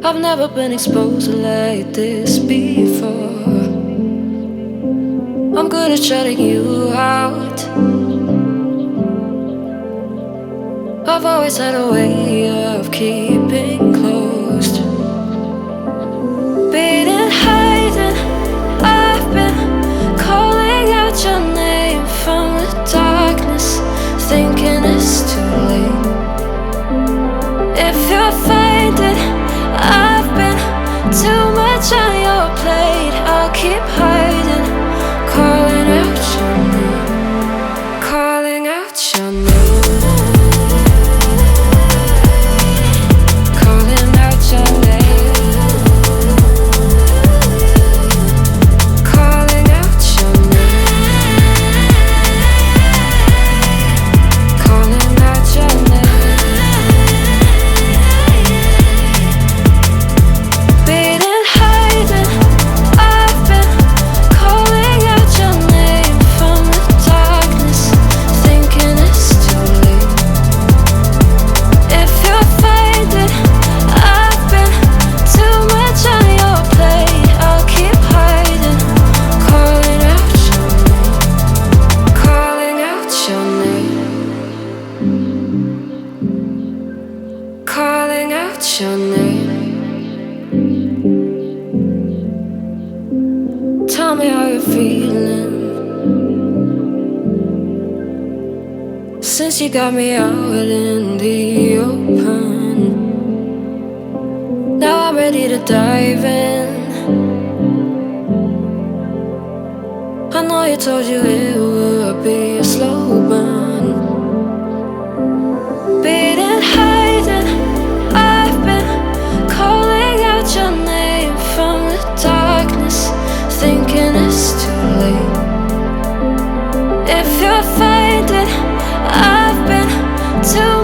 I've never been exposed like this before. I'm good at shutting you out. I've always had a way of keeping closed. Beating, hiding, I've been calling out your name from the darkness, thinking it's too late. If you're finding I've been too much on your plate, I'll keep hiding, calling out your name, calling out your name, calling out your name, calling out your name, calling out your name. Calling out your name. Tell me how you're feeling since you got me out in the open. Now I'm ready to dive in. I know you told you it would be a slow burn. Beating, hiding, I've been calling out your name from the darkness, thinking it's too late. If you're finding I've been too